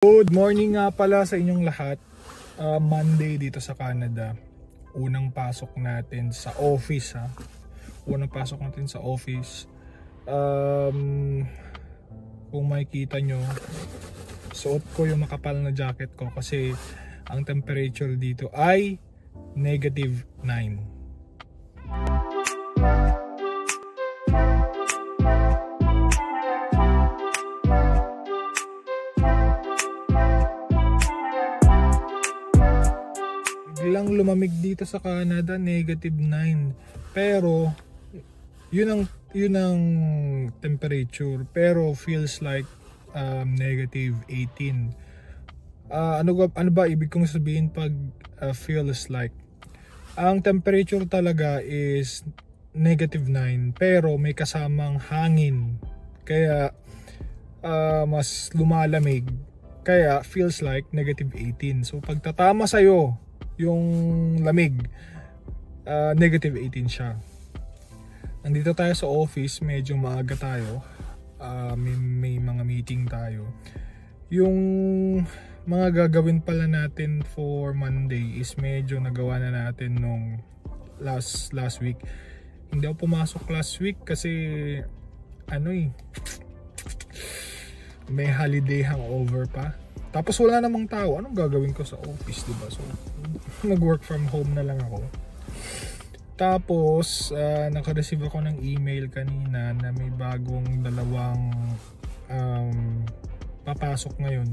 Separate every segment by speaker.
Speaker 1: Good morning nga pala sa inyong lahat. Monday dito sa Canada. Unang pasok natin sa office ha. Unang pasok natin sa office. Kung makikita nyo, suot ko yung makapal na jacket ko kasi ang temperature dito ay -9. Biglang lumamig dito sa Canada, -9. Pero yun ang temperature, pero feels like -18. Ano ba ibig kong sabihin pag feels like? Ang temperature talaga is -9 pero may kasamang hangin. Kaya mas lumalamig. Kaya feels like -18. So pag tatama sa'yo yung lamig, -18 siya. Nandito tayo sa office, medyo maaga tayo. May mga meeting tayo. Yung mga gagawin pala natin for Monday is medyo nagawa na natin nung last week. Hindi ako pumasok last week kasi may holiday hangover pa. Tapos wala namang tao. Anong gagawin ko sa office, diba? So nag-work from home na lang ako. Tapos naka-receive ako ng email kanina na may bagong dalawang papasok ngayon.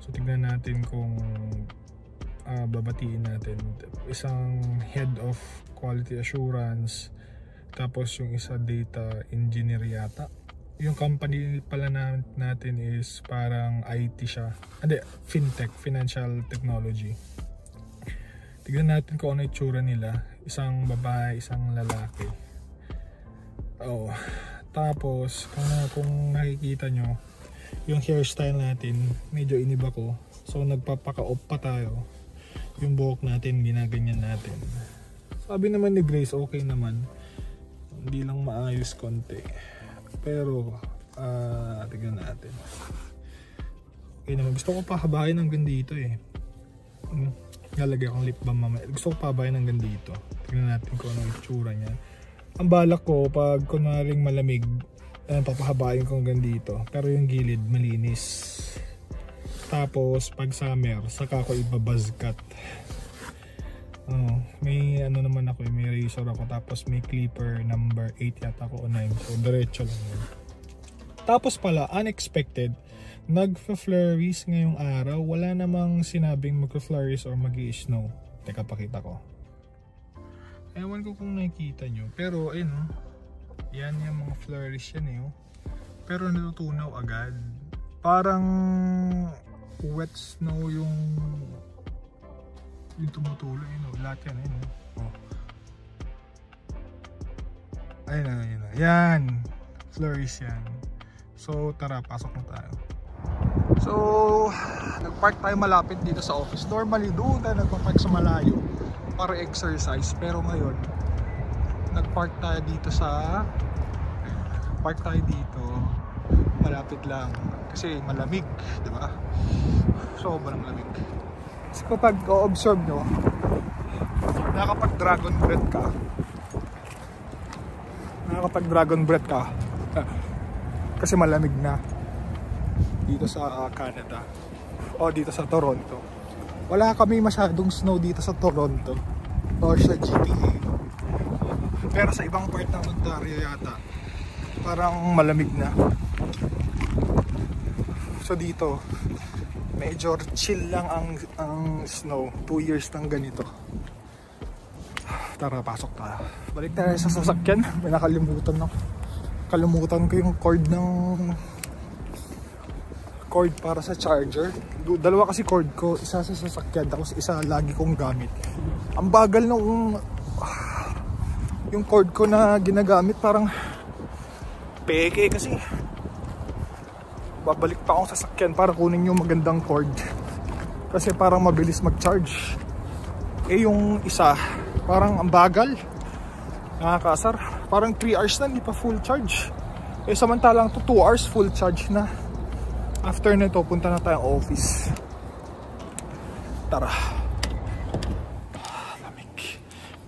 Speaker 1: So tignan natin kung babatiin natin. Isang head of quality assurance, tapos yung isa data engineer yata. Yung company pala natin is parang IT siya. Hindi, fintech, financial technology. Tignan natin kung ano yung tsura nila. Isang babae, isang lalaki. Tapos kung nakikita nyo, yung hairstyle natin, medyo iniba ko. So nagpapaka-off pa tayo. Yung buhok natin, ginaganyan natin. Sabi naman ni Grace, okay naman. Hindi lang maayos konti. Pero tignan natin. Okay naman, gusto ko pahabahin hanggang dito eh. Lalagay akong lip balm mamaya. Gusto ko pahabahin hanggang dito. Tignan natin kung ano yung itsura niya. Ang balak ko, pag kunwaring malamig, papahabahin ko hanggang dito. Pero yung gilid malinis. Tapos pag summer, saka ko ibabuzz cut. May naman ako, may razor ako, tapos may clipper number 8 yata ako o 9, so diretso lang yun. Tapos pala, unexpected, nagfa-flurries ngayong araw. Wala namang sinabing magfa-flurries or mag-i-snow. Teka, pakita ko. Ewan ko kung nakikita nyo, pero ayun yan yung mga flurries yan pero natutunaw agad. Parang wet snow yung tumutuloy, lahat yan, ayun na, yan, flurries yan. So tara, pasok na tayo. So nagpark tayo malapit dito sa office. Normally doon tayo nagpark sa malayo para exercise, pero ngayon nagpark tayo dito malapit lang kasi malamig, di ba? Sobrang lamig. Kasi kapag o-observe nyo, nakakapag-dragon breath ka kasi malamig na dito sa Canada o dito sa Toronto. Wala kami masyadong snow dito sa Toronto o sa GTA, pero sa ibang part ng Ontario yata parang malamig na. So dito medyo chill lang ang snow. 2 years nang ganito. Tara, pasok tayo. Balik tayo sa sasakyan. May kalimutan ko yung cord para sa charger. Dalawa kasi cord ko, isa sa sasakyan tapos isa lagi kong gamit. Ang bagal yung cord ko na ginagamit, parang peke kasi. Babalik pa akong sasakyan para kunin yung magandang cord kasi parang mabilis mag-charge. Yung isa parang ang bagal, nakakaasar. Parang 3 hours na hindi pa full charge. Samantalang to 2 hours full charge na. After nito, punta na tayong office. Tara.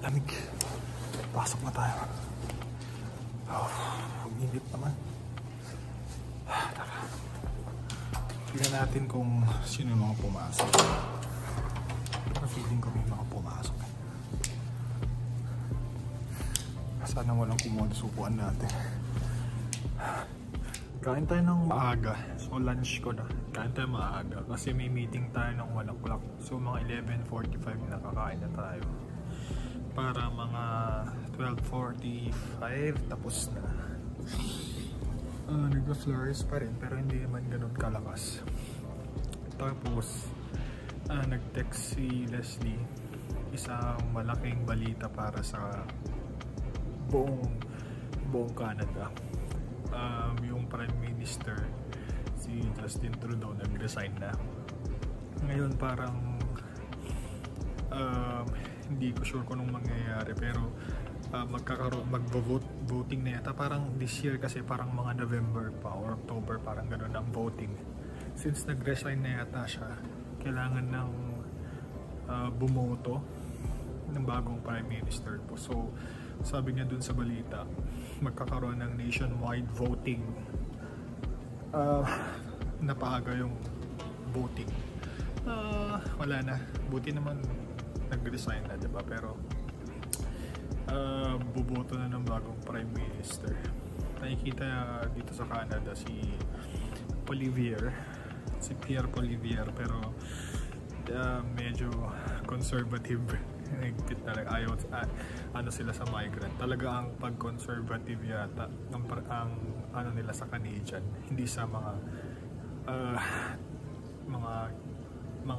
Speaker 1: Lamig. Pasok na tayo. Init naman. Tara. Tignan natin kung sino yung mga pumasok. Para feeling ko may mga pumasok. Sana walang kumuha sa upuan natin. Kain tayo ng maaga. So lunch ko na. Kain tayo maaga. Kasi may meeting tayo ng 1 o'clock. So mga 11:45 nakakain na tayo. Para mga 12:45 tapos na. Nag-flores pa rin pero hindi naman ganun kalakas. Tapos nag-text si Leslie, isang malaking balita para sa buong Canada. Yung Prime Minister si Justin Trudeau nag-resign na. Ngayon parang hindi ko sure kung anong mangyayari pero mag-voting na yata parang this year kasi parang mga November pa or October parang gano'n ang voting. Since nag-resign na yata siya, kailangan ng bumoto ng bagong Prime Minister po. So sabi niya dun sa balita, magkakaroon ng nationwide voting. Napaaga yung voting. Wala na. Buti naman nag-resign na, diba? Pero buboto na ng bagong Prime Minister. Nakikita dito sa Canada si Pierre Poilievre, pero medyo conservative. Higpit talaga, ayaw ano sila sa migrant. Talaga ang pag-conservative yata ang ano nila sa Canadian, hindi sa mga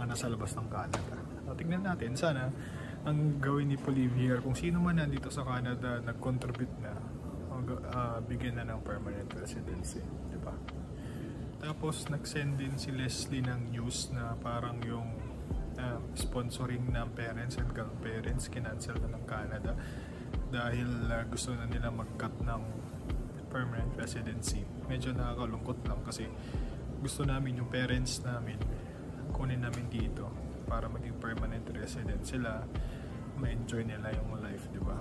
Speaker 1: nasa labas ng Canada. Tingnan natin, sana ang gawin ni Poilievre, kung sino man nandito sa Canada nag-contribute na, bigyan na ng permanent residency, di ba? Tapos nag-send din si Leslie ng news na parang yung sponsoring ng parents and grandparents kinancel na ng Canada dahil gusto na nila mag-cut ng permanent residency. Medyo nakakalungkot lang kasi gusto namin yung parents namin kunin namin dito para maging permanent resident sila, ma-enjoy nila yung life, di ba?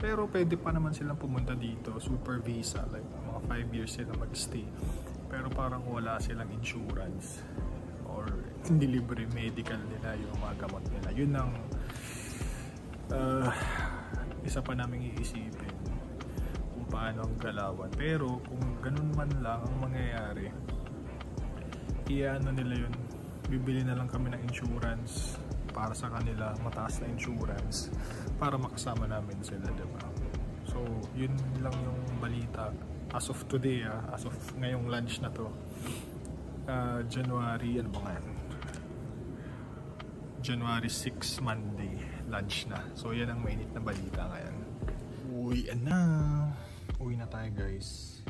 Speaker 1: Pero pwede pa naman silang pumunta dito, super visa, like mga 5 years sila mag-stay. Pero parang wala silang insurance or hindi libre medical nila yung mga gamot nila. Yun ang isa pa naming iisipin kung paano ang galawan. Pero kung ganun man lang ang mangyayari, iano nila yun, bibili na lang kami ng insurance para sa kanila, mataas na insurance para makasama namin sila, diba? So yun lang yung balita as of today, as of ngayong lunch na to, January, ano ba nga yan? January 6, Monday, lunch na. So yan ang mainit na balita ngayon. Uwi na tayo, guys.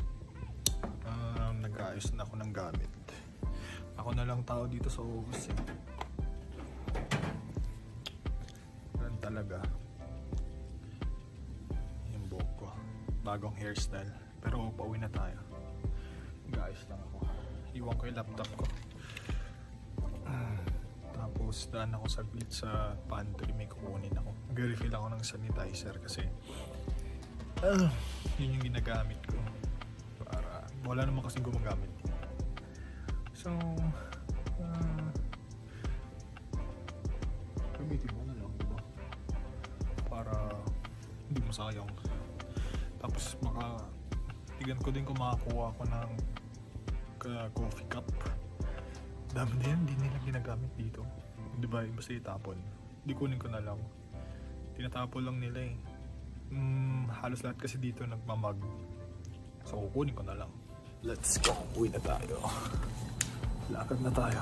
Speaker 1: Nag-aayos na ako ng gamit. Ako na lang tao dito sa office, eh. Yan talaga yung buhok ko, bagong hairstyle. Pero pauwi na tayo. Nag-aayos lang ako. Iwan ko yung laptop ko. Tapos daan ako saglit sa pantry, may kukunin ako. Nag-refill ako ng sanitizer kasi yun yung ginagamit ko para wala naman kasi gumagamit. So gamitin mo na lang, diba? Para hindi masayang. Tapos tigan ko din kung makakuha ko ng coffee cup. Dami din, hindi nila ginagamit dito, diba? Basta itapon. Hindi, kunin ko na lang. Tinatapon lang nila, eh. Halos lahat kasi dito nagmamag. So kukunin ko na lang. Let's go, uwi na tayo. Lakad na tayo.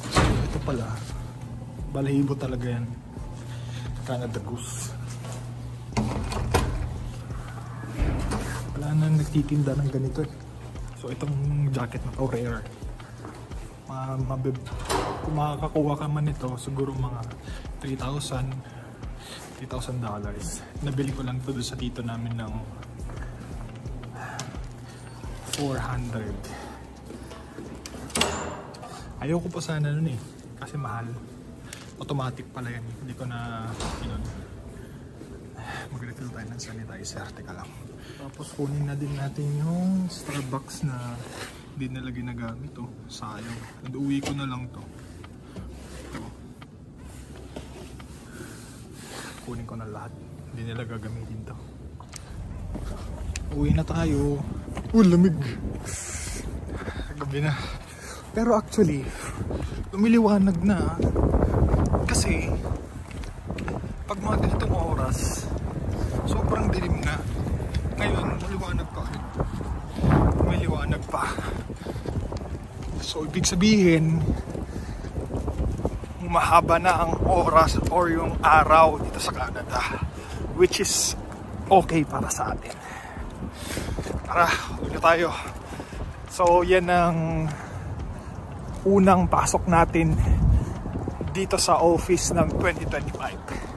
Speaker 1: So ito pala, balahibo talaga yan, Canada Goose. Wala na nagtitinda ng ganito, eh. So itong jacket na to, rare. Kung makakakuha ka man ito, siguro mga $3,000. Nabili ko lang ito sa tito namin ng 400. Ayoko pa sana nun eh, kasi mahal. Automatic pala yan, hindi ko na yun. Mag-refill tayo ng sanitizer, teka lang. Tapos kunin na din natin yung Starbucks na hindi nila ginagamit. Oh, sayang. Nag-uwi ko na lang to. Ito. Kunin ko na lahat, hindi nila gagamitin to. Uwi na tayo. Lamig. Gabi na. Pero actually, lumiliwanag na. Kasi, pag mga ganitong oras, sobrang dilim na. Ngayon, maliwanag pa. May liwanag pa. So, ibig sabihin, mahaba na ang oras or yung araw dito sa Canada. Which is okay para sa atin. Tara, ulit tayo. So, yan ang unang pasok natin dito sa office ng 2025.